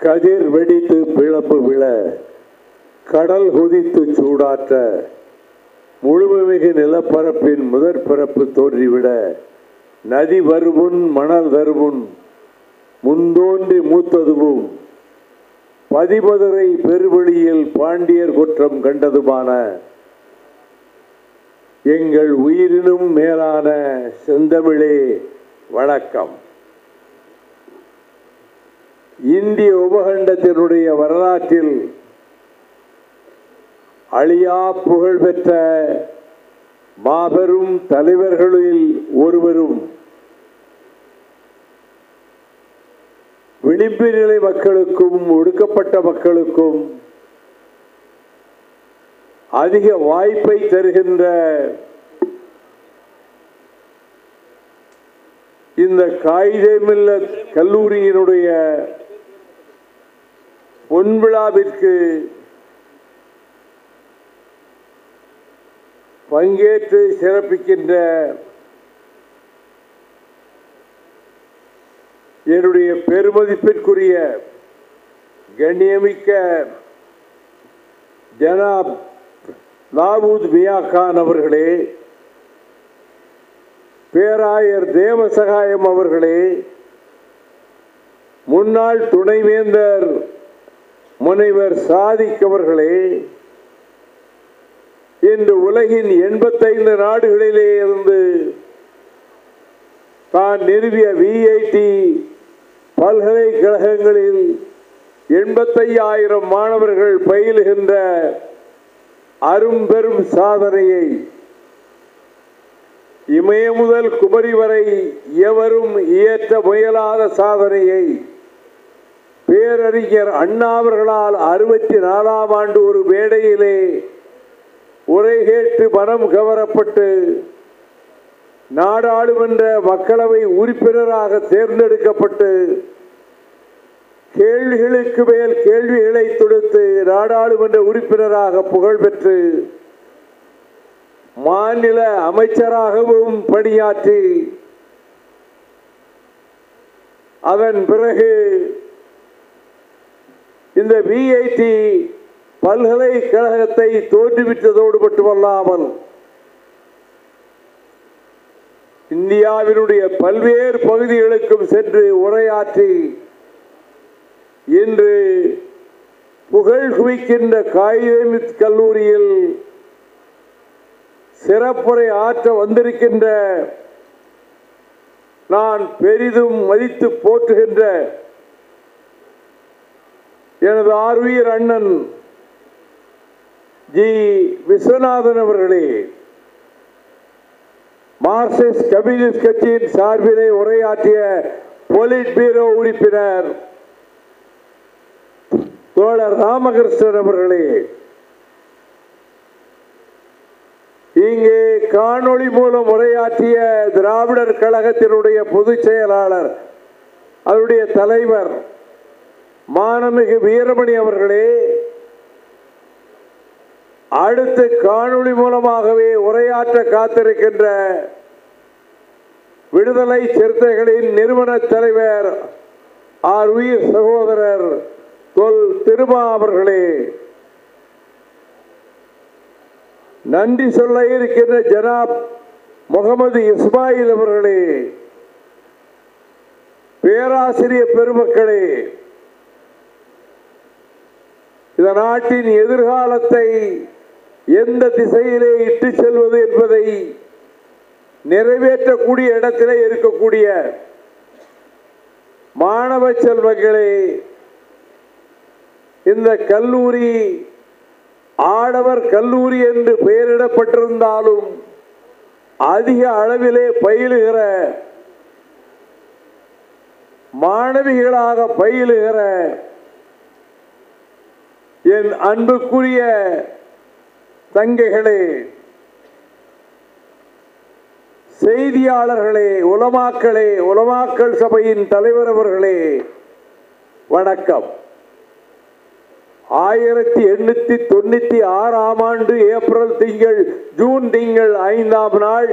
கதிர் வெடித்து பிளப்பு விழ, கடல் கொதித்து சூடாற்ற, முழுமைமிகு நிலப்பரப்பின் முதற் பிறப்பு தோன்றிவிட, நதி வருமுன் மணல் தருமுன் முந்தோன்றி மூத்ததுவும், பதிமதுரை பெருவெளியில் பாண்டியர் குற்றம் கண்டதுமான எங்கள் உயிரினும் மேலான செந்தமிழே வணக்கம். இந்திய உபகண்டத்தினுடைய வரலாற்றில் அழியா புகழ்பெற்ற மாபெரும் தலைவர்களில் ஒருவரும், விளிம்பு நிலை மக்களுக்கும் ஒடுக்கப்பட்ட மக்களுக்கும் அதிக வாய்ப்பை தருகின்ற இந்த காயிதே கல்லூரியினுடைய பொன்விழாவிற்கு பங்கேற்று சிறப்பிக்கின்ற என்னுடைய பெருமதிப்பிற்குரிய கண்ணியமிக்க ஜனாப் தாவூத் மியா கான் அவர்களே, பேராயர் தேவசகாயம் அவர்களே, முன்னாள் துணைவேந்தர் முனைவர் சாதிக் அவர்களே, இன்று உலகின் 85 நாடுகளிலே இருந்து தான் நிறுவிய விஐடி பல்கலைக்கழகங்களில் 85,000 மாணவர்கள் பயிலுகின்ற அரும்பெரும் சாதனையை, இமய முதல் குமரி வரை எவரும் இயற்ற முயலாத சாதனையை பேரறிஞர் அண்ணா அவர்களால் 64ஆம் ஆண்டு ஒரு மேடையிலே உரை கேட்டு மனம் கவரப்பட்டு நாடாளுமன்ற மக்களவை உறுப்பினராக தேர்ந்தெடுக்கப்பட்டு கேள்விகளுக்கு மேல் கேள்விகளை தொடுத்து நாடாளுமன்ற உறுப்பினராக புகழ்பெற்று மாநில அமைச்சராகவும் பணியாற்றி அதன் பிறகு இந்த விஐடி பல்கலைக்கழகத்தை தோற்றுவித்ததோடு மட்டுமல்லாமல் இந்தியாவினுடைய பல்வேறு பகுதிகளுக்கும் சென்று உரையாற்றி இன்று புகழ் குவிக்கின்ற காயிதே கல்லூரியில் சிறப்புரை ஆற்ற வந்திருக்கின்ற நான் பெரிதும் மதித்து போற்றுகின்ற எனது ஆர்வீர் அண்ணன் ஜி விஸ்வநாதன் அவர்களே, மார்க்சிஸ்ட் கம்யூனிஸ்ட் கட்சியின் சார்பிலே உரையாற்றிய பொலிட் பீரோ உறுப்பினர் தோழர் ராமகிருஷ்ணன் அவர்களே, இங்கே காணொளி மூலம் உரையாற்றிய திராவிடர் கழகத்தினுடைய பொதுச் செயலாளர் அவருடைய தலைவர் மானமிகு வீரமணி அவர்களே, அடுத்து காணொளி மூலமாகவே உரையாற்ற காத்திருக்கின்ற விடுதலை சிறுத்தைகளின் நிறுவன தலைவர் ஆர் உயிர் சகோதரர் தொல் திருமா அவர்களே, நன்றி சொல்ல இருக்கின்ற ஜனாப் முகமது இஸ்மாயில் அவர்களே, பேராசிரியர் பெருமக்களே, இந்த நாட்டின் எதிர்காலத்தை எந்த திசையிலே இட்டு செல்வது என்பதை நிறைவேற்றக்கூடிய இடத்திலே இருக்கக்கூடிய மாணவ செல்வங்களே, இந்த கல்லூரி ஆடவர் கல்லூரி என்று பெயரிடப்பட்டிருந்தாலும் அதிக அளவிலே பயிலுகிற மாணவிகளாக பயிலுகிற என் அன்புக்குரிய தங்கைகளே, செய்தியாளர்களே, உலமாக்களே, உலமாக்கல் சபையின் தலைவர் அவர்களே, வணக்கம். 1896ஆம் ஆண்டு ஏப்ரல் திங்கள் ஜூன் திங்கள் 5ஆம் நாள்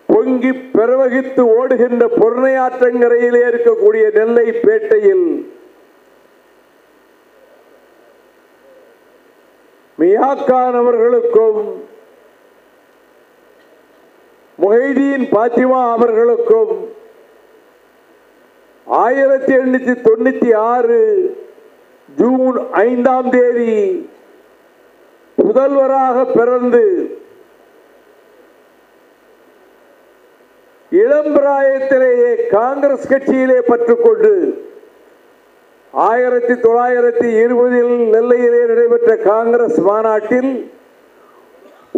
பொங்கி பிரவகித்து ஓடுகின்ற பொருணையாற்றங்கரையிலே இருக்கக்கூடிய நெல்லை பேட்டையில் மியாக்கான் அவர்களுக்கும் முஹைதீன் பாத்திமா அவர்களுக்கும் 1896 ஜூன் 5ஆம் தேதி முதல்வராக பிறந்து இளம்பிராயத்திலேயே காங்கிரஸ் கட்சியிலே பற்றுக்கொண்டு 1920 நெல்லையிலே நடைபெற்ற காங்கிரஸ் மாநாட்டில்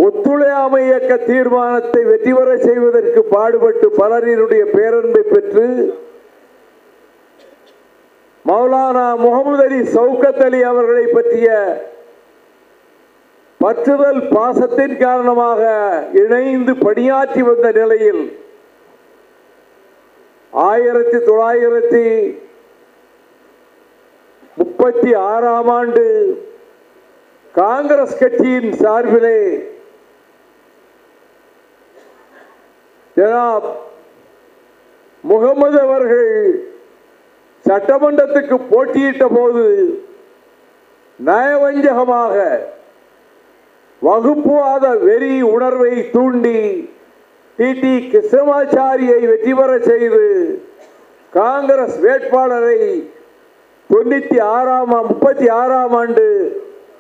ஒத்துழையாமை இயக்க தீர்மானத்தை வெற்றி பெற செய்வதற்கு பாடுபட்டு பலரினுடைய பேரன்பை பெற்று மௌலானா முகமது அலி சௌகத் அலி அவர்களை பற்றிய பற்றுதல் பாசத்தின் காரணமாக இணைந்து பணியாற்றி வந்த நிலையில் 1936ஆம் ஆண்டு காங்கிரஸ் கட்சியின் சார்பிலே ஜனாப் முகமது அவர்கள் சட்டமன்றத்துக்கு போட்டியிட்ட போது நயவஞ்சகமாக வகுப்புவாத வெறி உணர்வை தூண்டி டி கிருஷ்ணமாச்சாரியை வெற்றி பெற செய்து காங்கிரஸ் வேட்பாளரை 36ஆம் ஆண்டு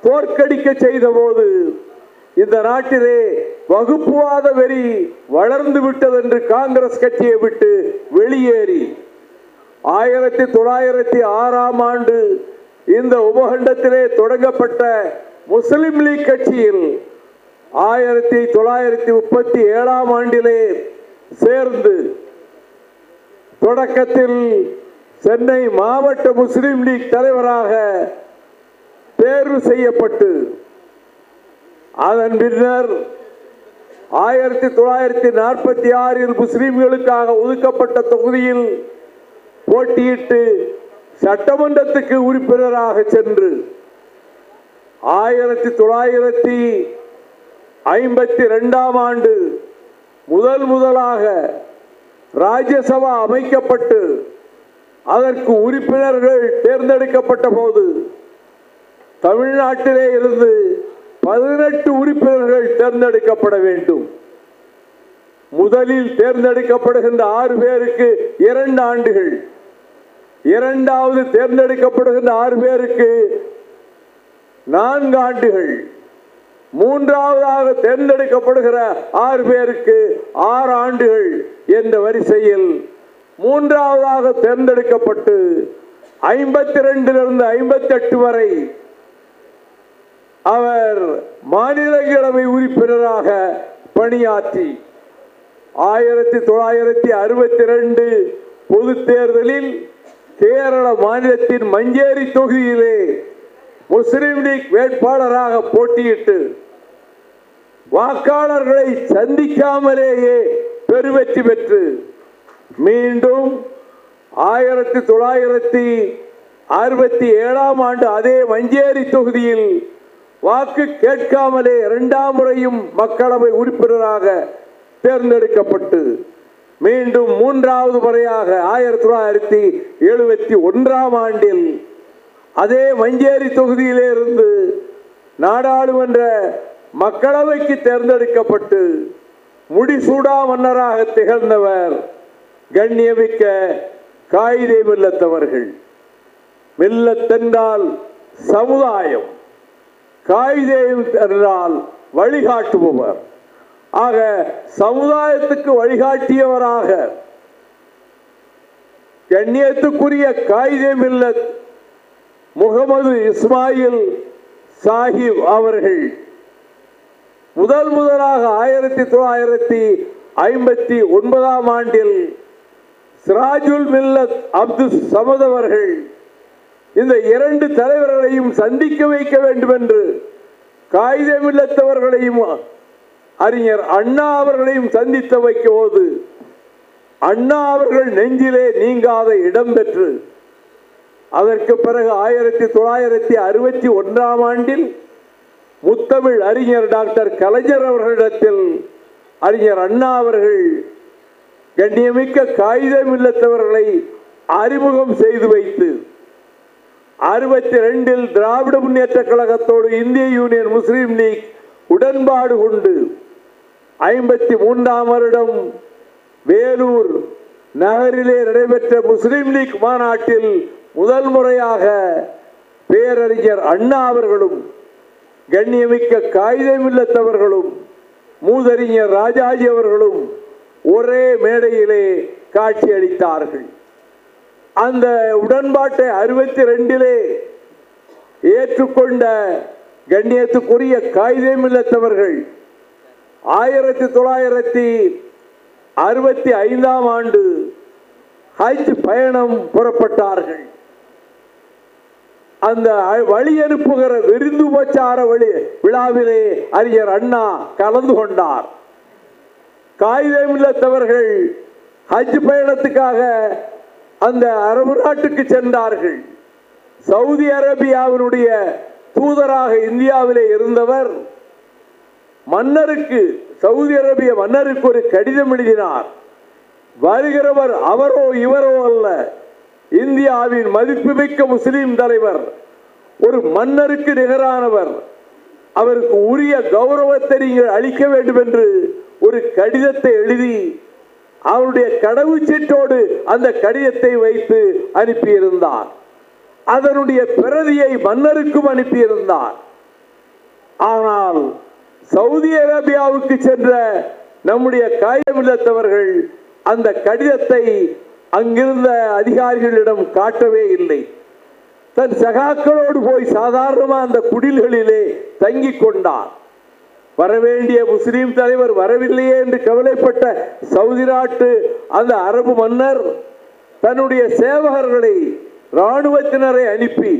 தோற்கடிக்க செய்த போது இந்த நாட்டிலே வகுப்புவாத வெறி வளர்ந்து விட்டது என்று காங்கிரஸ் கட்சியை விட்டு வெளியேறி 1906ஆம் ஆண்டு இந்த உபகண்டத்திலே தொடங்கப்பட்ட முஸ்லிம் லீக் கட்சியில் 1937ஆம் ஆண்டிலே சேர்ந்து தொடக்கத்தில் சென்னை மாவட்ட முஸ்லிம் லீக் தலைவராக தேர்வு செய்யப்பட்டு அதன் பின்னர் 1946 முஸ்லிம்களுக்காக ஒதுக்கப்பட்ட தொகுதியில் போட்டியிட்டு சட்டமன்றத்துக்கு உறுப்பினராக சென்று 1952ஆம் ஆண்டு முதலாக ராஜ்யசபா அமைக்கப்பட்டு அதற்கு உறுப்பினர்கள் தேர்ந்தெடுக்கப்பட்ட போது தமிழ்நாட்டிலே இருந்து 18 உறுப்பினர்கள் தேர்ந்தெடுக்கப்பட வேண்டும். முதலில் தேர்ந்தெடுக்கப்படுகின்ற 6 பேருக்கு 2 ஆண்டுகள், இரண்டாவது தேர்ந்தெடுக்கப்படுகின்ற 6 பேருக்கு 4 ஆண்டுகள், மூன்றாவதாக தேர்ந்தெடுக்கப்படுகிற 6 பேருக்கு 6 ஆண்டுகள் என்ற வரிசையில் மூன்றாவதாக தேர்ந்தெடுக்கப்பட்டு 52லிருந்து 58 வரை அவர் மாநிலங்களவை உறுப்பினராக பணியாற்றி 1962 பொது தேர்தலில் கேரள மாநிலத்தின் மஞ்சேரி தொகுதியிலே முஸ்லிம் லீக் வேட்பாளராக போட்டியிட்டு வாக்காளர்களை சந்திக்காமலேயே பெருவெற்றி பெற்று மீண்டும் 1967ஆம் ஆண்டு அதே மஞ்சேரி தொகுதியில் வாக்கு கேட்காமலே 2ஆம் முறையும் மக்களவை உறுப்பினராக தேர்ந்தெடுக்கப்பட்டு மீண்டும் 3வது முறையாக 1971ஆம் ஆண்டில் அதே மஞ்சேரி தொகுதியிலே இருந்து நாடாளுமன்ற மக்களவைக்கு தேர்ந்தெடுக்கப்பட்டு முடிசூடா மன்னராக திகழ்ந்தவர் கண்ணியமிக்க காயிதே மில்லத் அவர்கள். மில்லத் என்றால் சமுதாயம், காயிதே என்றால் வழிகாட்டுபவர். ஆக சமுதாயத்துக்கு வழிகாட்டியவராக கண்ணியத்துக்குரிய காயிதே மில்லத் முகமது இஸ்மாயில் சாஹிப் அவர்கள் முதலாக 1959ஆம் ஆண்டில் சிராஜுல் மில்லத் அப்துல் சமத் அவர்கள் இந்த 2 தலைவர்களையும் சந்திக்க வைக்க வேண்டும் என்று காயிதே மில்லத் அவர்களையும் அறிஞர் அண்ணா அவர்களையும் சந்தித்த வைக்க போது அண்ணா அவர்கள் நெஞ்சிலே நீங்காத இடம் பெற்று அதற்கு பிறகு 1961ஆம் ஆண்டில் முத்தமிழ் அறிஞர் டாக்டர் கலைஞர் அவர்களிடத்தில் அறிஞர் அண்ணா அவர்கள் கண்ணியமிக்க காயிதே மில்லத் அவர்களை அறிமுகம் செய்து வைத்து 62 திராவிட முன்னேற்ற கழகத்தோடு இந்திய யூனியன் முஸ்லீம் லீக் உடன்பாடு கொண்டு 53ஆம் வருடம் வேலூர் நகரிலே நடைபெற்ற முஸ்லீம் லீக் மாநாட்டில் முதல் முறையாக பேரறிஞர் அண்ணா அவர்களும் கண்ணியமிக்க காகிதமில்லத்தவர்களும் மூதறிஞர் ராஜாஜி அவர்களும் ஒரே மேடையிலே காட்சி அளித்தார்கள். அந்த உடன்பாட்டை 62 ஏற்றுக்கொண்ட கண்ணியத்துக்குரிய காகிதமில்லத்தவர்கள் 1965ஆம் ஆண்டு ஹஜ் பயணம் புறப்பட்டார்கள். அந்த வழி அனுப்புகிற விருந்துபச்சார விழாவிலே அறிஞர் அண்ணா கலந்து கொண்டார். காகிதமில்லத்தவர்கள் ஹஜ் பயணத்துக்காக அந்த அரபு நாட்டுக்கு சென்றார்கள். சவுதி அரேபியாவினுடைய தூதராக இந்தியாவிலே இருந்தவர் மன்னருக்கு, சவுதி அரேபிய மன்னருக்கு ஒரு கடிதம் எழுதினார். வருகிறவர் அவரோ இவரோ அல்ல, இந்தியாவின் மதிப்புமிக்க முஸ்லிம் தலைவர், ஒரு மன்னருக்கு நிகரானவர், அவருக்கு உரிய கௌரவத்தை நீங்கள் அளிக்க வேண்டும் என்று ஒரு கடிதத்தை எழுதி அவருடைய கடவுச்சீட்டோடு அந்த கடிதத்தை வைத்து அனுப்பியிருந்தார். அதனுடைய பிரதியை மன்னருக்கும் அனுப்பியிருந்தார். ஆனால் சவுதி அரேபியாவுக்கு சென்ற நம்முடைய காகிதமில்லத்தவர்கள் அந்த கடிதத்தை அங்கிருந்த அதிகாரிகளிடம் காட்டவே இல்லை. தன் சகாக்களோடு போய் சாதாரணமாக அந்த குடில்களிலே தங்கிக் கொண்டார். வரவேண்டிய முஸ்லீம் தலைவர் வரவில்லையே என்று கவலைப்பட்ட சவுதி நாட்டு அந்த அரபு மன்னர் தன்னுடைய சேவகர்களை, இராணுவத்தினரை அனுப்பி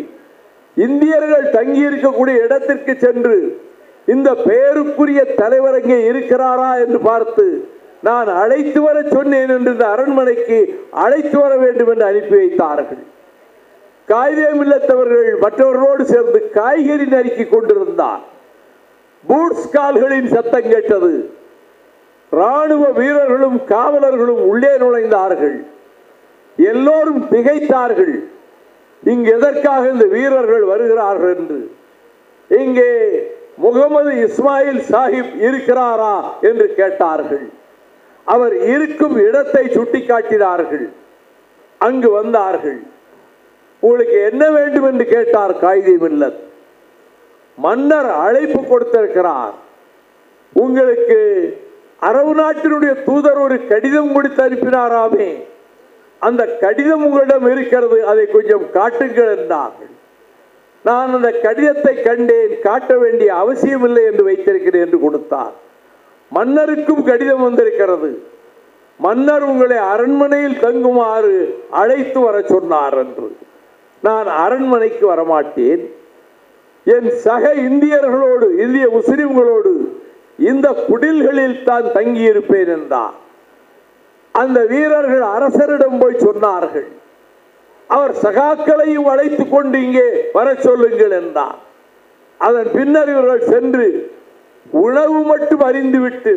இந்தியர்கள் தங்கியிருக்கக்கூடிய இடத்திற்கு சென்று இந்த பெயருக்குரிய தலைவர் அங்கே இருக்கிறாரா என்று பார்த்து, நான் அழைத்து வர சொன்னேன் என்று இந்த அரண்மனைக்கு அழைத்து வர வேண்டும் என்று அனுப்பி வைத்தார்கள். காகிதமில்லத்தவர்கள் மற்றவர்களோடு சேர்ந்து காய்கறி நறுக்கி கொண்டிருந்தார். பூட்ஸ் கால்களின் சத்தம் கேட்டது. ராணுவ வீரர்களும் காவலர்களும் உள்ளே நுழைந்தார்கள். எல்லோரும் திகைத்தார்கள். இங்கு எதற்காக இந்த வீரர்கள் வருகிறார்கள் என்று. இங்கே முகமது இஸ்மாயில் சாஹிப் இருக்கிறாரா என்று கேட்டார்கள். அவர் இருக்கும் இடத்தை சுட்டிக்காட்டினார்கள். அங்கு வந்தார்கள். உங்களுக்கு என்ன வேண்டும் என்று கேட்டார் காகிதமில்லத். மன்னர் அழைப்பு கொடுத்திருக்கிறார், உங்களுக்கு அரபு நாட்டினுடைய தூதர் ஒரு கடிதம் கொடுத்து அனுப்பினாராமே, அந்த கடிதம் உங்களிடம் இருக்கிறது, அதை கொஞ்சம் காட்டுங்கள் என்றார்கள். நான் அந்த கடிதத்தை கண்டேன், காட்ட வேண்டிய அவசியம் இல்லை என்று வைத்திருக்கிறேன் என்று கொடுத்தார். மன்னருக்கும் கடிதம் வந்திருக்கிறது, மன்னர் உங்களை அரண்மனையில் தங்குமாறு அழைத்து வர சொன்னார் என்று. நான் அரண்மனைக்கு வரமாட்டேன், என் சக இந்தியர்களோடு, இந்திய முஸ்லிம்களோடு இந்த குடில்களில் தான் தங்கியிருப்பேன் என்றார். அந்த வீரர்கள் அரசரிடம் போய் சொன்னார்கள். அவர் சகாக்களையும் அழைத்துக் கொண்டு இங்கே வர சொல்லுங்கள் என்றார். அதன் பின்னர் இவர்கள் சென்று உணவு மட்டும் அறிந்துவிட்டு,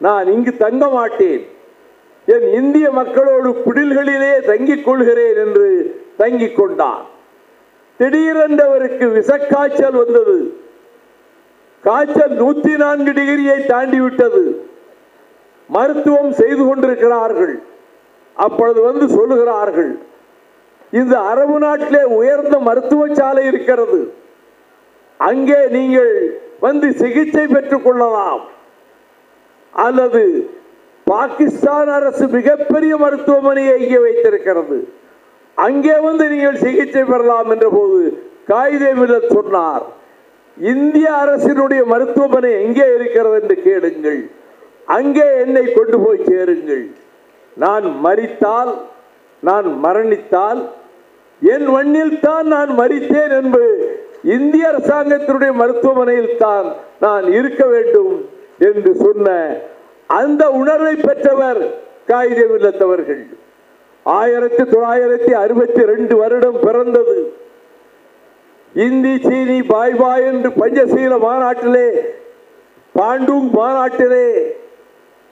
நான் இங்கு தங்க மாட்டேன், என் இந்திய மக்களோடு குடில்களிலே தங்கிக் கொள்கிறேன் என்று தங்கிக் கொண்டார். திடீரென்றவருக்கு விஷக்காய்ச்சல் வந்தது. காய்ச்சல் 104 டிகிரியை தாண்டிவிட்டது. மருத்துவம் செய்து கொண்டிருக்கிறார்கள். அப்பொழுது வந்து சொல்லுகிறார்கள், இந்த அரபு நாட்டிலே உயர்ந்த மருத்துவசாலை இருக்கிறது, அங்கே நீங்கள் வந்து சிகிச்சை பெற்றுக் கொள்ளலாம், அல்லது பாகிஸ்தான் அரசு மிகப்பெரிய மருத்துவமனையை இங்கே வைத்திருக்கிறது, அங்கே வந்து நீங்கள் சிகிச்சை பெறலாம் என்ற போது காகிதமில்லத் சொன்னார், இந்திய அரசினுடைய மருத்துவமனை எங்கே இருக்கிறது என்று கேளுங்கள், அங்கே என்னை கொண்டு போய் சேருங்கள். நான் மரித்தால், நான் மரணித்தால் என் மண்ணில் தான் நான் மரித்தேன் என்பது இந்திய அரசாங்கத்தினுடைய மருத்துவமனையில் தான் நான் இருக்க வேண்டும் என்று சொன்ன அந்த உணர்வை பெற்றவர் காகிதமில்லத்தவர்கள். 1962 வருடம் பிறந்தது. இந்தி சீனி பாய் பாய் என்று பஞ்சசீல மாநாட்டிலே, பாண்டூங் மாநாட்டிலே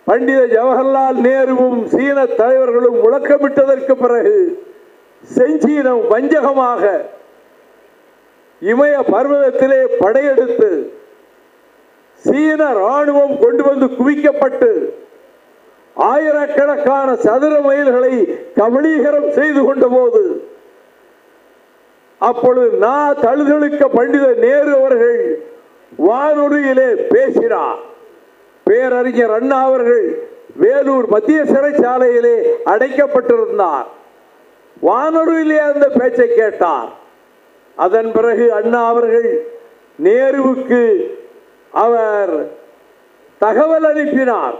பண்டித ஜவஹர்லால் நேருவும் சீன தலைவர்களும் முழக்கமிட்டதற்கு பிறகு செஞ்சீனம் வஞ்சகமாக இமய பர்வதத்திலே படையெடுத்து சீன ராணுவம் கொண்டு வந்து குவிக்கப்பட்டு ஆயிரக்கணக்கான சதுர மைல்களை கபலீகரம் செய்து கொண்ட போது அப்பொழுது தழுதழுக்க பண்டித நேரு அவர்கள் வானொலியிலே பேசினார். பேரறிஞர் அண்ணா அவர்கள் வேலூர் மத்திய சிறைச்சாலையிலே அடைக்கப்பட்டிருந்தார். வானொலியிலே அந்த பேச்சை கேட்டார். அதன் பிறகு அண்ணா அவர்கள் நேருவுக்கு அவர் தகவல் அனுப்பினார்,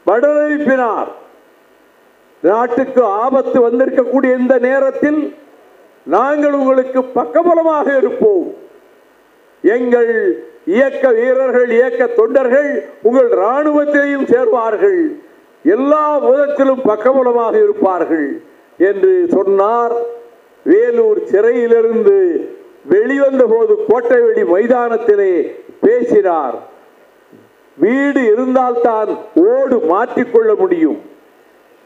பதில் அனுப்பினார். நாட்டுக்கு ஆபத்து வந்திருக்கக்கூடிய இந்த நேரத்தில் நாங்கள் உங்களுக்கு பக்கபலமாக இருப்போம். எங்கள் இயக்க வீரர்கள், இயக்க தொண்டர்கள் உங்கள் இராணுவத்திலையும் சேர்வார்கள், எல்லா விதத்திலும் பக்கபலமாக இருப்பார்கள் என்று சொன்னார். வேலூர் சிறையிலிருந்து வெளிவந்த போது கோட்டைவெளி மைதானத்திலே பேசினார். வீடு இருந்தால்தான் ஓடு மாற்றிக்கொள்ள முடியும்.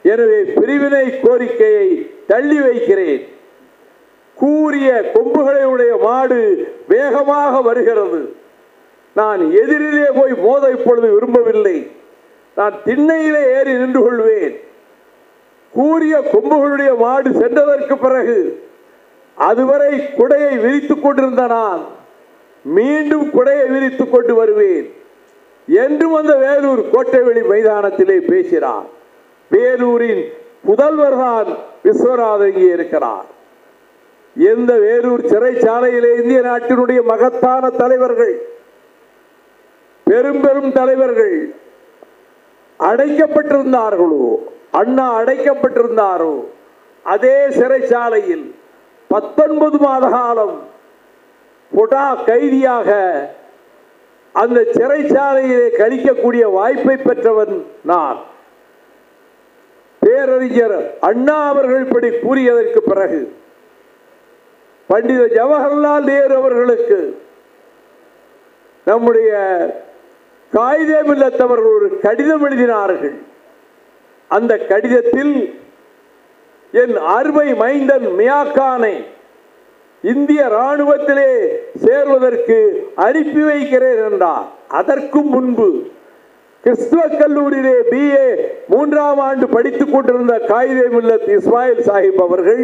எனவே பிரிவினை கோரிக்கையை தள்ளி வைக்கிறேன். கூரிய கொம்புகளை உடைய மாடு வேகமாக வருகிறது. நான் எதிரிலே போய் மோத இப்பொழுது விரும்பவில்லை. நான் திண்ணையிலே ஏறி நின்று கொள்வேன். கூரிய கொம்புகளுடைய மாடு சென்றதற்கு பிறகு அதுவரை குடையை விரித்துக் கொண்டிருந்த நான் மீண்டும் குடையை விரித்துக் கொண்டு வருவேன் என்றும் அந்த வேலூர் கோட்டைவெளி மைதானத்திலே பேசினார். வேலூரின் முதல்வர் தான் விஸ்வநாதன் இங்கே இருக்கிறார். எந்த வேலூர் சிறைச்சாலையிலே இந்திய நாட்டினுடைய மகத்தான தலைவர்கள், பெரும் பெரும் தலைவர்கள் அடைக்கப்பட்டிருந்தார்களோ, அண்ணா அடைக்கப்பட்டிருந்தாரோ, அதே சிறைச்சாலையில் 19 மாத காலம் பொடா கைதியாக அந்த சிறைச்சாலையிலே கழிக்கக்கூடிய வாய்ப்பை பெற்றவன் நான். பேரறிஞர் அண்ணா அவர்கள் இப்படி கூறியதற்கு பிறகு பண்டித ஜவஹர்லால் நேரு அவர்களுக்கு நம்முடைய காயிதே மில்லத் அவர்கள் ஒரு கடிதம் எழுதினார்கள். அந்த கடிதத்தில் என் அருமை மைந்தன் மியாக்கானை இந்திய ராணுவத்திலே சேர்வதற்கு அனுப்பி வைக்கிறேன் என்றார். அதற்கும் முன்பு கிறிஸ்துவ கல்லூரியிலே BA 3ஆம் ஆண்டு படித்துக் கொண்டிருந்த காயிதே மில்லத் இஸ்மாயில் சாஹிப் அவர்கள்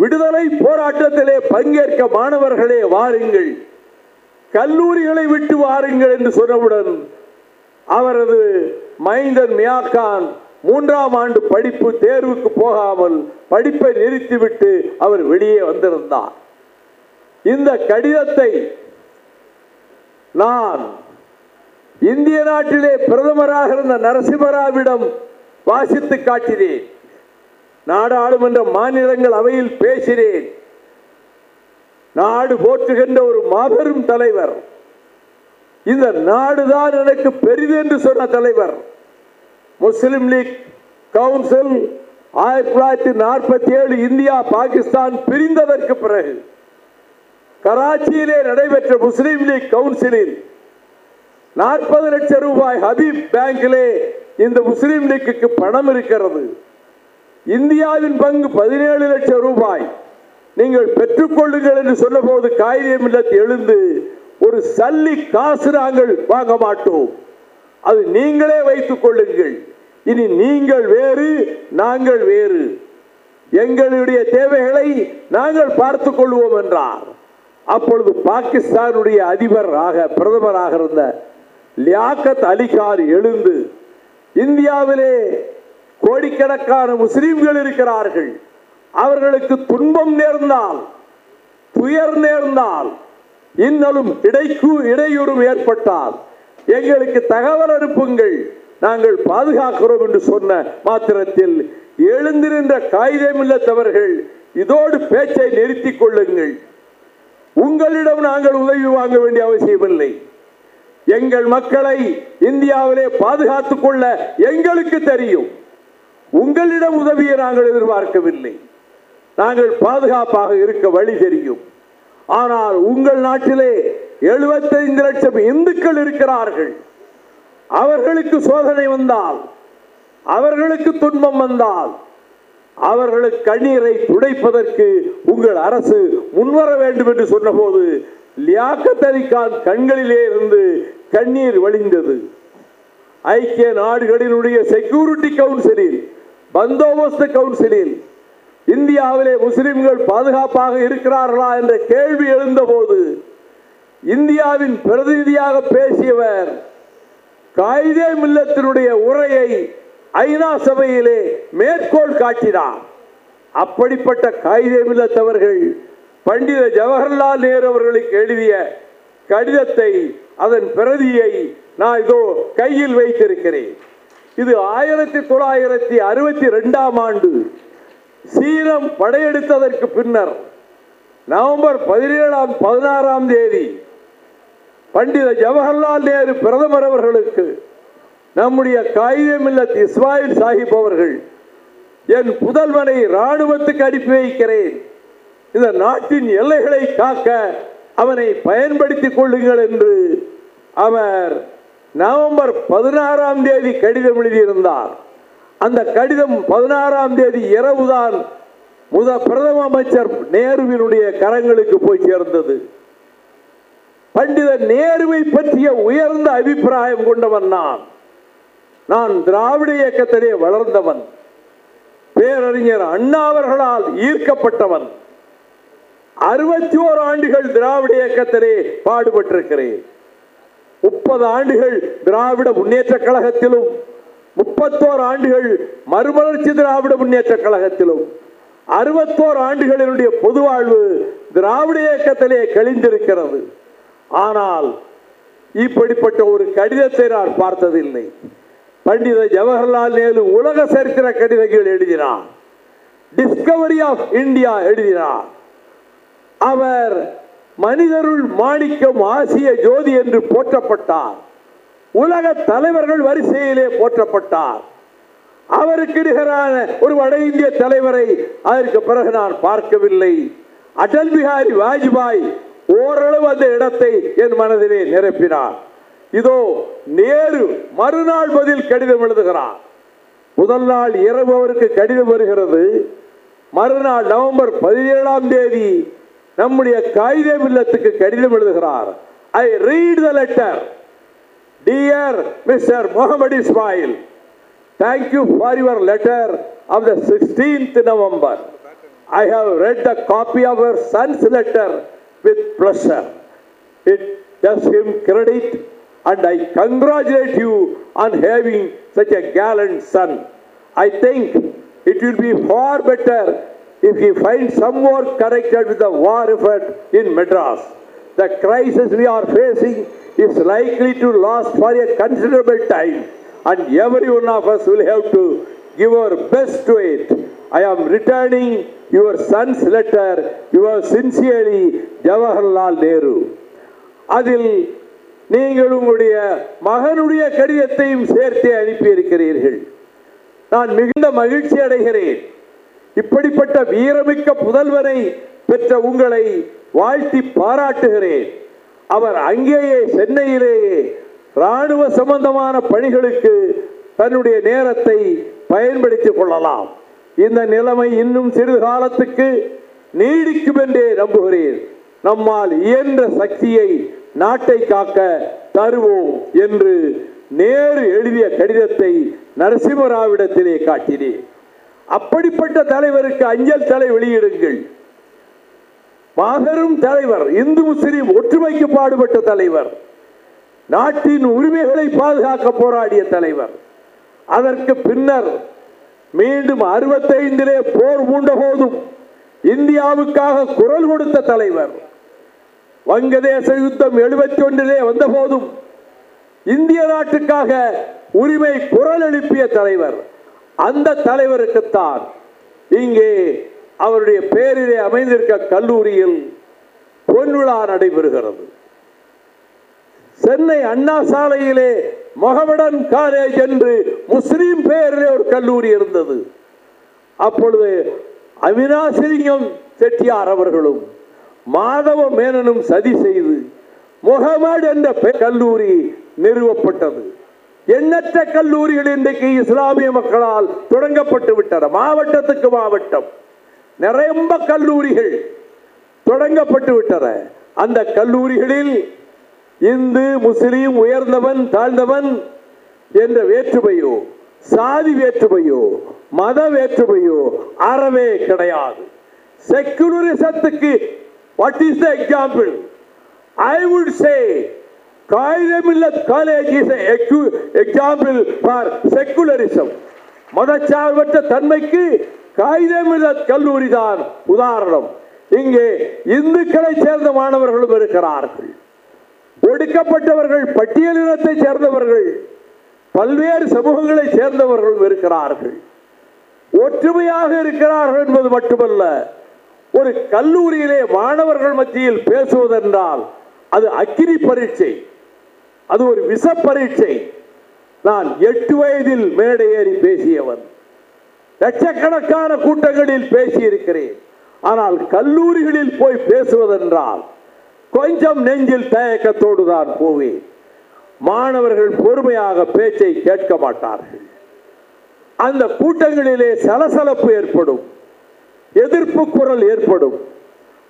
விடுதலை போராட்டத்திலே பங்கேற்க மாணவர்களே வாருங்கள், கல்லூரிகளை விட்டு வாருங்கள் என்று சொன்னவுடன் அவரது மைந்தன் மியாக்கான் 3ஆம் ஆண்டு படிப்பு தேர்வுக்கு போகாமல் படிப்பை நிறுத்திவிட்டு அவர் வெளியே வந்திருந்தார். இந்த கடிதத்தை நான் இந்திய நாட்டிலே பிரதமராக இருந்த நரசிம்மராவிடம் வாசித்து காட்டினேன். நாடாளுமன்ற மாநிலங்கள் அவையில் பேசினேன். நாடு போற்றுகின்ற ஒரு மாபெரும் தலைவர், இந்த நாடுதான் எனக்கு பெரிது என்று சொன்ன தலைவர். முஸ்லிம் லீக் கவுன்சில் 1947 இந்தியா பாகிஸ்தான் பிரிந்ததற்கு பிறகு கராச்சியிலே நடைபெற்ற முஸ்லிம் லீக் கவுன்சிலில் 40 லட்சம் ரூபாய் ஹபீப் பேங்கிலே இந்த முஸ்லிம் லீக்கு பணம் இருக்கிறது. இந்தியாவின் பங்கு 17 லட்சம் ரூபாய் நீங்கள் பெற்றுக்கொள்ளுங்கள் என்று சொன்ன போது காயிதே மில்லத் எழுந்து, ஒரு சல்லி காசு நாங்கள் வாங்க மாட்டோம், அது நீங்களே வைத்துக் கொள்ளுங்கள், இனி நீங்கள் வேறு நாங்கள் வேறு, எங்களுடைய தேவைகளை நாங்கள் பார்த்துக் கொள்வோம் என்றார். அப்பொழுது பாகிஸ்தானுடைய பிரதமராக இருந்த லியாக்கத் அலி கான் எழுந்து, இந்தியாவிலே கோடிக்கணக்கான முஸ்லிம்கள் இருக்கிறார்கள், அவர்களுக்கு துன்பம் நேர்ந்தால், துயர் நேர்ந்தால், இன்னலும் இடையூறும் ஏற்பட்டால் எங்களுக்கு தகவல் அனுப்புங்கள், நாங்கள் பாதுகாக்கிறோம் என்று சொன்ன மாத்திரத்தில் எழுந்திருந்த காயிதே மில்லத் அவர்கள், இதோடு பேச்சை நிறுத்திக் கொள்ளுங்கள், உங்களிடம் நாங்கள் உதவி வாங்க வேண்டிய அவசியமில்லை, எங்கள் மக்களை இந்தியாவிலே பாதுகாத்துக் கொள்ள எங்களுக்கு தெரியும், உங்களிடம் உதவியை நாங்கள் எதிர்பார்க்கவில்லை, நாங்கள் பாதுகாப்பாக இருக்க வழி தெரியும். ஆனால் உங்கள் நாட்டிலே 75 லட்சம் இந்துக்கள் இருக்கிறார்கள், அவர்களுக்கு சோதனை வந்தால், அவர்களுக்கு துன்பம் வந்தால், அவர்களுக்கு கண்ணீரை துடைப்பதற்கு உங்கள் அரசு முன்வர வேண்டும் என்று சொன்னபோது லியாக்கத் அலி கான் கண்களிலே இருந்து கண்ணீர் வழிந்தது. ஐக்கிய நாடுகளினுடைய செக்யூரிட்டி கவுன்சிலில், பந்தோபஸ்து கவுன்சிலில் இந்தியாவிலே முஸ்லிம்கள் பாதுகாப்பாக இருக்கிறார்களா என்ற கேள்வி எழுந்தபோது இந்தியாவின் பிரதிநிதியாக பேசியவர் காயிதே மில்லத்தினுடைய உரையை ஐநா சபையிலே மேற்கோள் காட்டினார். அப்படிப்பட்ட காயிதே மில்லத் அவர்கள் பண்டித ஜவஹர்லால் நேரு அவர்களுக்கு எழுதிய கடிதத்தை, அதன் பிரதியை நான் இதோ கையில் வைத்திருக்கிறேன். இது 1962ஆம் ஆண்டு சீனம் படையெடுத்ததற்கு பின்னர் நவம்பர் 16ஆம் தேதி பண்டித ஜவஹர்லால் நேரு பிரதமர் அவர்களுக்கு நம்முடைய காயிதே மில்லத் இஸ்மாயில் சாஹிப் அவர்கள், என் புதல்வனை இராணுவத்துக்கு அனுப்பி வைக்கிறேன், இந்த நாட்டின் எல்லைகளை காக்க அவனை பயன்படுத்திக் கொள்ளுங்கள் என்று அவர் நவம்பர் 16ஆம் தேதி கடிதம் எழுதியிருந்தார். அந்த கடிதம் 16ஆம் தேதி இரவுதான் பிரதம அமைச்சர் நேருவினுடைய கரங்களுக்கு போய் சேர்ந்தது. பண்டித நேருவை பற்றிய உயர்ந்த அபிப்பிராயம் கொண்டவன் நான் திராவிட இயக்கத்திலே வளர்ந்தவன், பேரறிஞர் அண்ணா அவர்களால் ஈர்க்கப்பட்டவன், 61 ஆண்டுகள் திராவிட இயக்கத்திலே பாடுபட்டிருக்கிறேன். 30 ஆண்டுகள் திராவிட முன்னேற்ற கழகத்திலும் 31 ஆண்டுகள் மறுமலர்ச்சி திராவிட முன்னேற்ற கழகத்திலும் 61 ஆண்டுகளினுடைய பொது வாழ்வு திராவிட இயக்கத்திலே கழிந்திருக்கிறது. ஆனால் இப்படிப்பட்ட ஒரு கடிதத்தை நான் பார்த்ததில்லை. பண்டித ஜவஹர்லால் நேரு உலக சரித்திர கடிதங்கள் எழுதினார், டிஸ்கவரி ஆஃப் இந்தியா எழுதினார். அவர் மனிதருள் மாணிக்கம் ஆசிய ஜோதி என்று போற்றப்பட்டார். உலக தலைவர்கள் வரிசையிலே போற்றப்பட்டார். அவருக்கு நிகரான ஒரு வட இந்திய தலைவரை அதற்கு பிறகு நான் பார்க்கவில்லை. அடல் பிஹாரி வாஜ்பாய் ஓரளவு அந்த இடத்தை என் மனதிலே நிரப்பினார். இதோ நேரு மறுநாள் பதில் கடிதம் எழுதுகிறார். முதல் நாள் இரவு அவருக்கு கடிதம் வருகிறது. மறுநாள் நவம்பர் 17ஆம் தேதி நம்முடைய காயிதே மில்லத்துக்கு கடிதம் எழுதுகிறார். ஐ read the letter. Dear Mr. Muhammad Ismail, thank you for your letter of the 16th November. I have read the copy of your son's letter with pleasure. It does him credit and I congratulate you on having such a gallant son. I think it will be far better if he finds some work connected with the war effort in Madras. The crisis we are facing is likely to last for a considerable time and every one of us will have to give our best to it. I am returning your son's letter. Yours sincerely, Jawaharlal Nehru. அதில் நீங்கள் உங்களுடைய மகனுடைய கடிதத்தையும் சேர்த்து அனுப்பியிருக்கிறீர்கள். நான் மிகுந்த மகிழ்ச்சி அடைகிறேன். இப்படிப்பட்ட வீரமிக்க புதல்வனை பெற்ற உங்களை வாழ்த்தி பாராட்டுகிறேன். அவர் அங்கேயே சென்னையிலேயே இராணுவ சம்பந்தமான பணிகளுக்கு தன்னுடைய நேரத்தை பயன்படுத்திக் கொள்ளலாம். இந்த நிலைமை இன்னும் சிறிது காலத்துக்கு நீடிக்கும் என்றே நம்புகிறேன். நம்மால் இயன்ற சக்தியை நாட்டை காக்க தருவோம் என்று நேரு எழுதிய கடிதத்தை நரசிம்மராவிடத்திலே காட்டினேன். அப்படிப்பட்ட தலைவருக்கு அஞ்சல் தலை வெளியிடுங்கள். மாபெரும் தலைவர், இந்து முஸ்லிம் ஒற்றுமைக்கு பாடுபட்ட தலைவர், நாட்டின் உரிமைகளை பாதுகாக்க போராடிய தலைவர். அதற்கு பின்னர் மீண்டும் 65 போர் மூண்ட போதும் இந்தியாவுக்காக குரல் கொடுத்த தலைவர். வங்கதேச யுத்தம் 71 வந்த போதும் இந்திய நாட்டுக்காக உரிமை குரல் எழுப்பிய தலைவர். அந்த தலைவருக்குத்தான் இங்கே அவருடைய பெயரிலே அமைந்திருக்க கல்லூரியில் பொன்விழா நடைபெறுகிறது. சென்னை அண்ணா சாலையிலே மொஹமடன் காலேஜ் என்று முஸ்லிம் பெயரிலே ஒரு கல்லூரி இருந்தது. அப்பொழுது அவினாசிலிங்கம் செட்டியார் அவர்களும் மாதவ மேனனும் சதி செய்து முகமது என்ற கல்லூரி நிறுவப்பட்டது. எண்ணற்ற கல்லூரிகள் இன்றைக்கு இஸ்லாமிய மக்களால் தொடங்கப்பட்டு விட்டன. மாவட்டத்துக்கு மாவட்டம் நிறைய கல்லூரிகள் தொடங்கப்பட்டு விட்டன. அந்த கல்லூரிகளில் இந்து முஸ்லீம் உயர்ந்தவன் தாழ்ந்தவன் என்ற வேற்றுமையோ சாதி வேற்றுமையோ மத வேற்றுமையோ அறவே கிடையாது. செக்குலரிசத்துக்கு what is the example? I would say Qaida Millat College is an example for secularism. மதச்சார்பற்ற தன்மைக்கு காயிதே மில்லத் கல்லூரி தான் உதாரணம். இங்கே இந்துக்களை சேர்ந்த மாணவர்களும் இருக்கிறார்கள், ஒடுக்கப்பட்டவர்கள் பட்டியலினத்தை சேர்ந்தவர்கள் பல்வேறு சமூகங்களை சேர்ந்தவர்களும் இருக்கிறார்கள். ஒற்றுமையாக இருக்கிறார்கள் என்பது மட்டுமல்ல, ஒரு கல்லூரியிலே மாணவர்கள் மத்தியில் பேசுவதென்றால் அது அக்கினி பரீட்சை, அது ஒரு விஷ பரீட்சை. நான் 8 வயதில் மேடை ஏறி பேசியவன், லட்சக்கணக்கான கூட்டங்களில் பேசியிருக்கிறேன். ஆனால் கல்லூரிகளில் போய் பேசுவதென்றால் கொஞ்சம் நெஞ்சில் தயக்கத்தோடு தான் போவேன். மாணவர்கள் பொறுமையாக பேச்சை கேட்க மாட்டார்கள். அந்த கூட்டங்களிலே சலசலப்பு ஏற்படும், எதிர்ப்பு குரல் ஏற்படும்.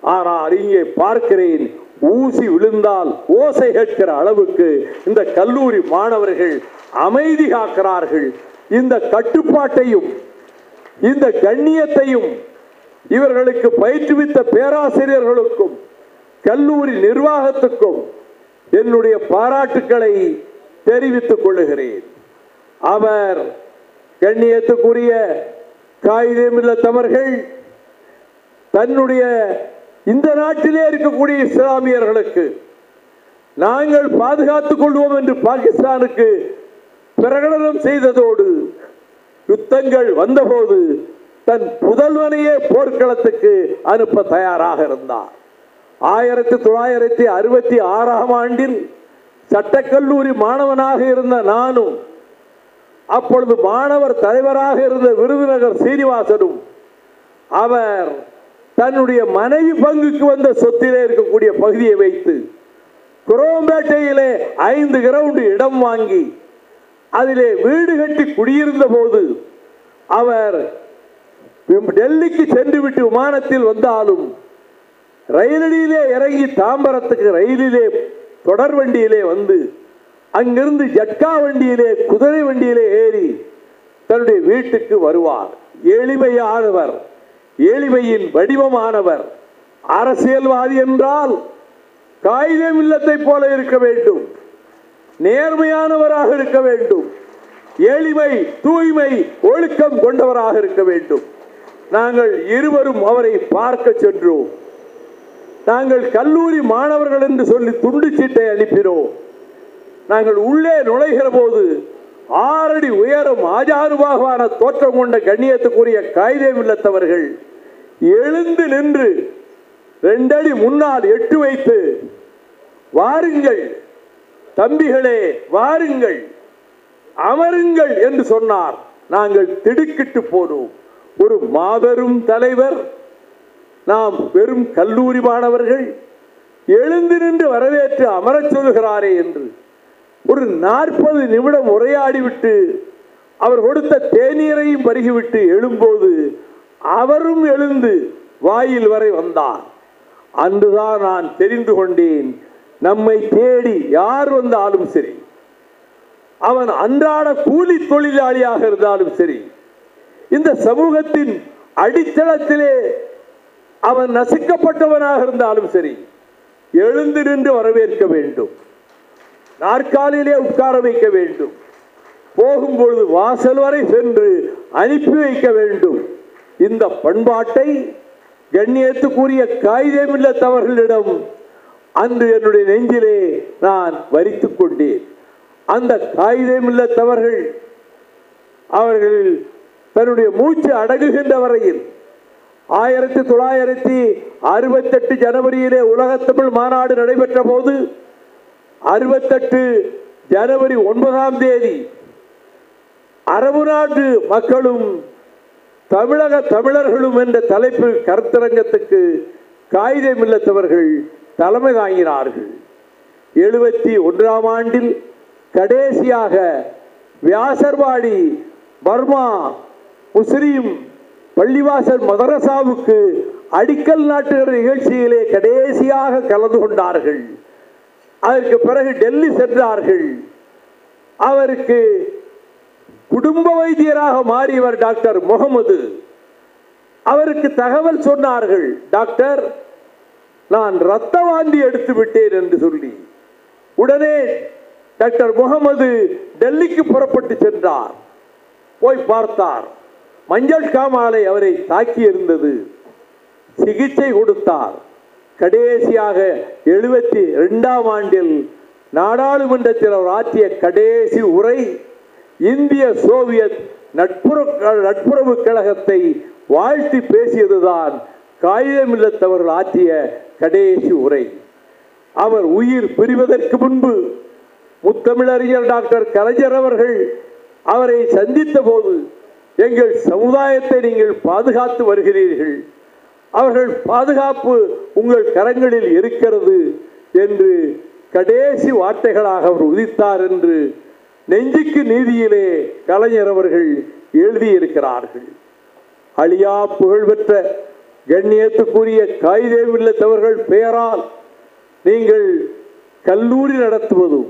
ஆனால் இங்கே பார்க்கிறேன், ஊசி விழுந்தால் ஓசை கேட்கிற அளவுக்கு இந்த கல்லூரி மாணவர்கள் அமைதி காக்கிறார்கள். இந்த கட்டுப்பாட்டையும் இந்த கண்ணியத்தையும் இவர்களுக்கு பயிற்றுவித்த பேராசிரியர்களுக்கும் கல்லூரி நிர்வாகத்துக்கும் என்னுடைய பாராட்டுக்களை தெரிவித்துக் கொள்ளுகிறேன். அவர் கண்ணியத்துக்குரிய காயிதே மில்லத் அவர்கள் தன்னுடைய இந்த நாட்டிலே இருக்கக்கூடிய இஸ்லாமியர்களுக்கு நாங்கள் பாதுகாத்துக் கொள்வோம் என்று பாகிஸ்தானுக்கு பிரகடனம் செய்ததோடு யுத்தங்கள் வந்தபோது தன் புதல்வனையே போர்க்களத்துக்கு அனுப்ப தயாராக இருந்தார். 1966ஆம் ஆண்டில் சட்டக்கல்லூரி மாணவனாக இருந்த நானும் அப்பொழுது மாணவர் தலைவராக இருந்த விருதுநகர் சீனிவாசனும் அவர் தன்னுடைய மனைவி பங்குக்கு வந்த சொத்திலே இருக்கக்கூடிய பகுதியை வைத்து குரோம்பேட்டையிலே 5 கிரவுண்ட் இடம் வாங்கி அதிலே வீடு கட்டி குடியிருந்த போது அவர் டெல்லிக்கு சென்று விட்டு விமானத்தில் வந்தாலும் ரயிலிலே இறங்கி தாம்பரத்துக்கு ரயிலிலே தொடர் வண்டியிலே வந்து அங்கிருந்து ஜட்கா வண்டியிலே குதிரை வண்டியிலே ஏறி தன்னுடைய வீட்டுக்கு வருவார். எளிமையானவர், எளிமையின் வடிவமானவர். அரசியல்வாதி என்றால் காயிதே மில்லத்தை போல இருக்க வேண்டும், நேர்மையானவராக இருக்க வேண்டும், எளிமை தூய்மை ஒழுக்கம் கொண்டவராக இருக்க வேண்டும். நாங்கள் இருவரும் அவரை பார்க்க சென்றோம். நாங்கள் கல்லூரி மாணவர்கள் என்று சொல்லி துண்டு சீட்டை அனுப்பினோம். நாங்கள் உள்ளே நுழைகிற போது 6 அடி உயரம் ஆஜானுபாகவான தோற்றம் கொண்ட கண்ணியத்துக்குரிய காயிதே மில்லத் அவர்கள் எழுந்து நின்று 2 அடி முன்னால் எட்டு வைத்து, வாருங்கள் தம்பிகளே, வாருங்கள் அமருங்கள் என்று சொன்னார். நாங்கள் திடுக்கிட்டு போனோம். ஒரு மாபெரும் தலைவர், நாம் வெறும் கல்லூரி மாணவர்கள் எழுந்து நின்று வரவேற்று அமரச் சொல்கிறாரே என்று ஒரு 40 நிமிடம் உரையாடிவிட்டு அவர் கொடுத்த தேநீரையும் பருகிவிட்டு எழும்போது அவரும் எழுந்து வாயில் வரை வந்தார். அன்றுதான் நான் தெரிந்து கொண்டேன், நம்மை தேடி யார் வந்தாலும் சரி, அவன் அன்றாட கூலி தொழிலாளியாக இருந்தாலும் சரி, இந்த சமூகத்தின் அடித்தளத்திலே அவன் நசுக்கப்பட்டவனாக இருந்தாலும் சரி, எழுந்து நின்று வரவேற்க வேண்டும், நாற்காலிலே உட்கார வைக்க வேண்டும், போகும்பொழுது வாசல் வரை சென்று அனுப்பி வைக்க வேண்டும். இந்த பண்பாட்டை கண்ணியத்துக்குரிய காயிதே மில்லத் அவர்களிடம் அன்று என்னுடைய நெஞ்சிலே நான் வரித்துக் கொண்டேன். அந்த காயிதே மில்லத் அவர்கள் தன்னுடைய மூச்சு அடங்குகின்ற வரையில் 1968 ஜனவரியிலே உலக தமிழ் மாநாடு நடைபெற்ற போது 68 ஜனவரி 9ஆம் தேதி அரபு நாட்டு மக்களும் தமிழக தமிழர்களும் என்ற தலைப்பில் கருத்தரங்கத்துக்கு காயிதே மில்லத் அவர்கள் தலைமை தாங்கினார்கள். 71ஆம் ஆண்டில் கடைசியாக வியாசர்வாடி பர்மா முஸ்லீம் பள்ளிவாசல் மதரசாவுக்கு அடிக்கல் நாட்டுகிற நிகழ்ச்சியிலே கடைசியாக கலந்து கொண்டார்கள். அதற்கு பிறகு டெல்லி சென்றார்கள். அவருக்கு குடும்ப வைத்தியராக மாறியவர் டாக்டர் முகமது. அவருக்கு தகவல் சொன்னார்கள், டாக்டர் நான் இரத்த வாந்தி எடுத்து விட்டேன் என்று சொல்லி. உடனே டாக்டர் முகமது டெல்லிக்கு புறப்பட்டு சென்றார். போய் பார்த்தார், மஞ்சள் காமாலை அவரை தாக்கி இருந்தது. சிகிச்சை கொடுத்தார். கடைசியாக 72ஆம் ஆண்டில் நாடாளுமன்றத்தில் அவர் ஆற்றிய கடைசி உரை இந்திய சோவியத் நட்புறவு கழகத்தை வாழ்த்தி பேசியதுதான் காகிதமில்லத்தவர்கள் ஆற்றிய கடைசி உரை. அவர் உயிர் பிரிவதற்கு முன்பு முத்தமிழறிஞர் டாக்டர் கலைஞர் அவர்கள் அவரை சந்தித்த போது, எங்கள் சமுதாயத்தை நீங்கள் பாதுகாத்து வருகிறீர்கள், அவர்கள் பாதுகாப்பு உங்கள் கரங்களில் இருக்கிறது என்று கடைசி வார்த்தைகளாக அவர் உதித்தார் என்று நெஞ்சுக்கு நீதியிலே கலைஞர் அவர்கள் எழுதியிருக்கிறார்கள். அழியா புகழ்பெற்ற கண்ணியத்துக்குரிய காகிதமில்லத்தவர்கள் பெயரால் நீங்கள் கல்லூரி நடத்துவதும்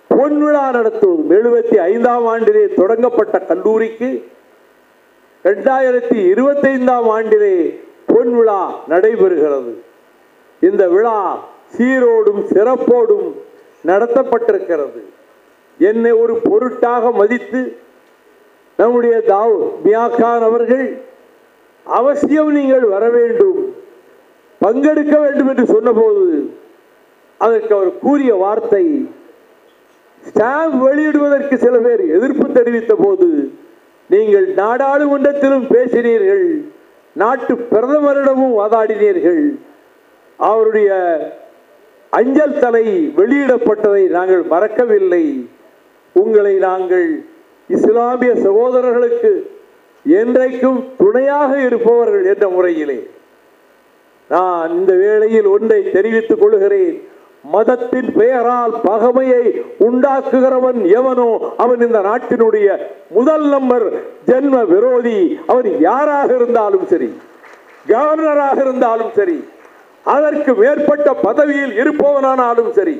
பொன் விழா நடத்துவதும் 75ஆம் ஆண்டிலே தொடங்கப்பட்ட கல்லூரிக்கு 2025ஆம் ஆண்டிலே பொன் விழா நடைபெறுகிறது. இந்த விழா சீரோடும் சிறப்போடும் நடத்தப்பட்டிருக்கிறது. என்னை ஒரு பொருட்டாக மதித்து நம்முடைய தாவ் மியாகான் அவர்கள் அவசியம் நீங்கள் வர வேண்டும், பங்கெடுக்க வேண்டும் என்று சொன்னபோது அதற்கு அவர் கூறிய வார்த்தை, ஸ்டாம்ப் வெளியிடுவதற்கு சில பேர் எதிர்ப்பு தெரிவித்த போது நீங்கள் நாடாளுமன்றத்திலும் பேசினீர்கள், நாட்டு பிரதமரிடமும் வாதாடினீர்கள், அவருடைய அஞ்சல் தலை வெளியிடப்பட்டதை நாங்கள் மறக்கவில்லை, உங்களை நாங்கள் இஸ்லாமிய சகோதரர்களுக்கு என்றைக்கும் துணையாக இருப்பவர்கள் என்ற முறையிலே நான் இந்த வேளையில் ஒன்றை தெரிவித்துக் கொள்கிறேன். மதத்தின் பெயரால் பகைமையை உண்டாக்குகிறவன் எவனோ அவன் இந்த நாட்டினுடைய முதல் நம்பர் ஜென்ம விரோதி. அவன் யாராக இருந்தாலும் சரி, கவர்னராக இருந்தாலும் சரி, அதற்கு மேற்பட்ட பதவியில் இருப்பவனானாலும் சரி,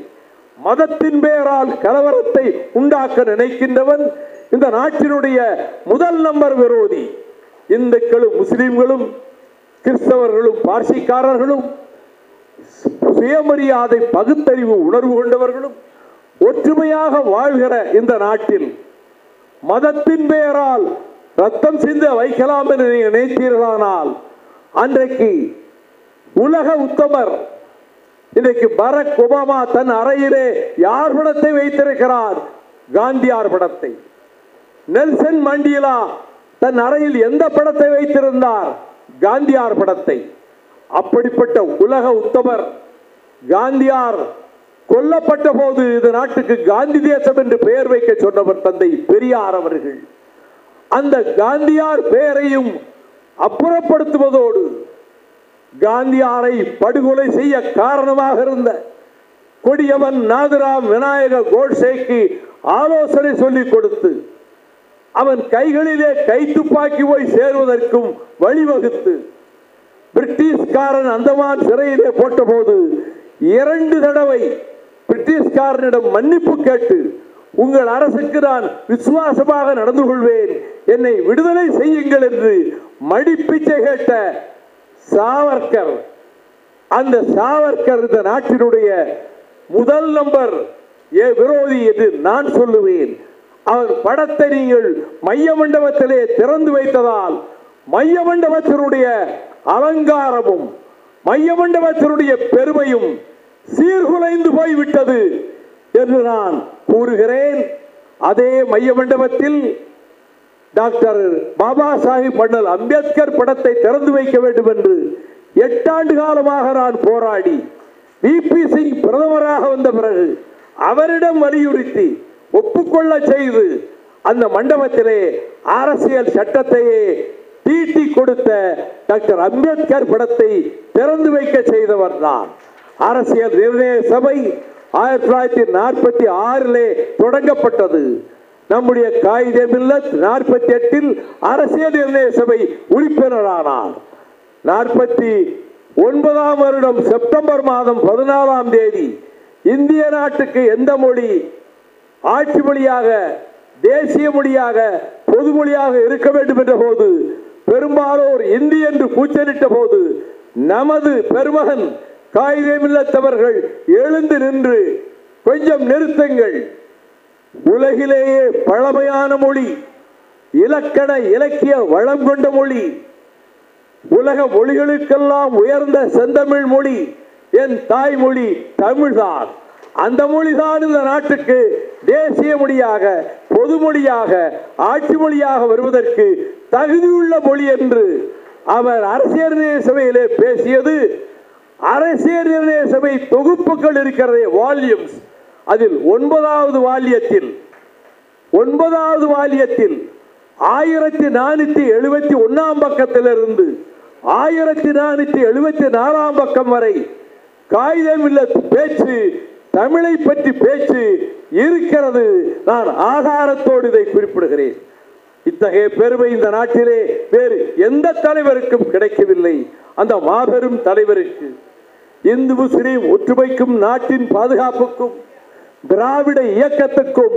மதத்தின் பெயரால் கலவரத்தை உண்டாக்க நினைக்கின்றவன் இந்த நாட்டினுடைய முதல் நம்பர் விரோதி. இந்துக்களும் முஸ்லிம்களும் கிறிஸ்தவர்களும் பார்சிக்காரர்களும் சுயமரியாதை பகுத்தறிவு உணர்வு கொண்டவர்களும் ஒற்றுமையாக வாழ்கிற இந்த நாட்டில் மதத்தின் பெயரால் ரத்தம் சிந்த வைக்கலாம் என்று நினைத்தீர்களானால் அன்றைக்கு உலக உத்தமர் இன்றைக்கு பராக் ஒபாமா தன் அறையிலே யார் படத்தை வைத்திருக்கிறார்? காந்தியார் படத்தை. நெல்சன் மண்டேலா தன் அறையில் எந்த படத்தை வைத்திருந்தார்? காந்தியார் படத்தை. அப்படிப்பட்ட உலக உத்தமர் காந்தியார் கொல்லப்பட்ட போது இந்த நாட்டுக்கு காந்தி தேசம் என்று பெயர் வைக்க சொன்னவர் தந்தை பெரியார் அவர்கள். அந்த காந்தியார் பெயரையும் அப்புறப்படுத்துவதோடு காந்தியாரை படுகொலை செய்ய காரணமாக இருந்த கொடியவன் நாதுராம் விநாயக கோட்சேக்கு ஆலோசனை சொல்லிக் கொடுத்து அவன் கைகளிலே கைத்துப்பாக்கி போய் சேருவதற்கும் வழிவகுத்து பிரிட்டிஷ்காரன் அந்தமான் சிறையிலே போட்டபோது 2 தடவை பிரிட்டிஷ்காரனிடம் மன்னிப்பு கேட்டு உங்கள் அரசுக்கு நான் விசுவாசமாக நடந்து கொள்வேன், என்னை விடுதலை செய்யுங்கள் என்று மடிப்பிச்சை கேட்ட சாவர்கர். அந்த சாவர்கர் இந்த நாட்டினுடைய முதல் நம்பர் விரோதி என்று நான் சொல்லுவேன். அவர் படத்தை நீங்கள் மைய மண்டபத்திலே திறந்து வைத்ததால் மைய மண்டபத்தினுடைய அலங்காரமும் மைய மண்டபத்தினுடைய பெருமையும் சீர்குலைந்து போய்விட்டது என்று நான் கூறுகிறேன். அதே மைய மண்டபத்தில் டாக்டர் பாபா சாஹிப் அண்ணல் அம்பேத்கர் படத்தை திறந்து வைக்க வேண்டும் என்று 8 ஆண்டு காலமாக நான் போராடி விபி சிங் பிரதமராக வந்த பிறகு அவரிடம் வலியுறுத்தி ஒப்புக்கொள்ள செய்து அந்த மண்டபத்திலே அரசியல் சட்டத்தையே தீட்டி கொடுத்த டாக்டர் அம்பேத்கர் படத்தை திறந்து வைக்க செய்தவர் தான். அரசியல் நிர்ணய சபை 1946 தொடங்கப்பட்டது. நம்முடைய காயிதே மில்லத் 48 அரசியல் நிர்ணய சபை உறுப்பினரானார். 49ஆம் வருடம் செப்டம்பர் மாதம் 14ஆம் தேதி இந்திய நாட்டுக்கு எந்த மொழி ஆட்சி மொழியாக, தேசிய மொழியாக, பொது மொழியாக இருக்க வேண்டும் என்ற போது பெரும்பாலோர் இந்தி என்று கூச்சலிட்ட போது நமது பெருமகன் காயிதே மில்லத் அவர்கள் எழுந்து நின்று, கொஞ்சம் நிறுத்துங்கள், உலகிலேயே பழமையான மொழி, இலக்கண இலக்கிய வளம் கொண்ட மொழி, உலக மொழிகளுக்கெல்லாம் உயர்ந்த செந்தமிழ் மொழி என் தாய்மொழி தமிழ்தான். அந்த மொழிதான் இந்த நாட்டுக்கு தேசிய மொழியாக, பொது மொழியாக, ஆட்சி மொழியாக வருவதற்கு தகுதியுள்ள மொழி என்று அவர் அரசியல் நிர்ணய சபையிலே பேசியது. அரசியல் நிர்ணய சபை தொகுப்புகள் இருக்கிறதே, வால்யூம்ஸ், அதில் 9வது வால்யத்தில் 1471ஆம் பக்கத்திலிருந்து 1474ஆம் பக்கம் வரை காயிதே மில்லத் பேச்சு, தமிழை பற்றி பேச்சு இருக்கிறது. நான் ஆதாரத்தோடு இதை குறிப்பிடுகிறேன். இத்தகைய பெருமை இந்த நாட்டிலே வேறு எந்த தலைவருக்கும் கிடைக்கவில்லை. அந்த மாபெரும் தலைவருக்கு, இந்து முஸ்லிம் ஒற்றுமைக்கும் நாட்டின் பாதுகாப்புக்கும் திராவிட இயக்கத்துக்கும்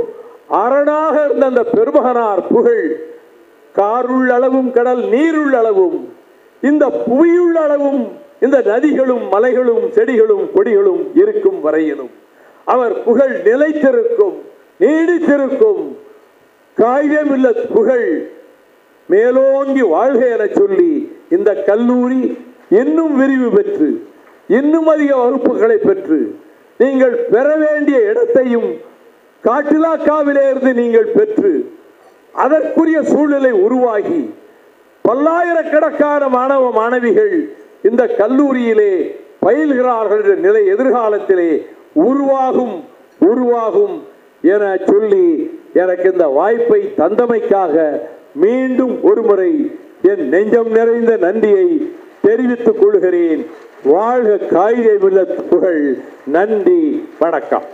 அரணாக இருந்த அந்த பெருமகனார் புகழ் காருள்ள அளவும் கடல் நீருள்ள அளவும் இந்த புவியுள்ள அளவும் இந்த நதிகளும் மலைகளும் செடிகளும் கொடிகளும் இருக்கும் வரையிலும் அவர் புகழ் நிலைத்திருக்கும், நீடித்திருக்கும். காயிதே மில்லத் புகழ் மேலோங்கி வாழ்க என சொல்லி இந்த கல்லூரி இன்னும் விரிவு பெற்று, இன்னும் அதிக வகுப்புகளை பெற்று, நீங்கள் பெற வேண்டிய இடத்தையும் காட்டிலாக்காவிலே இருந்து நீங்கள் பெற்று, அதற்குரிய சூழ்நிலை உருவாகி பல்லாயிரக்கணக்கான மாணவ மாணவிகள் இந்த கல்லூரியிலே பயில்கிறார்கள் என்ற நிலை எதிர்காலத்திலே உருவாகும் என சொல்லி எனக்கு இந்த வாய்ப்பை தந்தமைக்காக மீண்டும் ஒருமுறை என் நெஞ்சம் நிறைந்த நன்றியை தெரிவித்துக் கொள்கிறேன். வாழ்க காயிதே மில்லத் புகழ். நன்றி, வணக்கம்.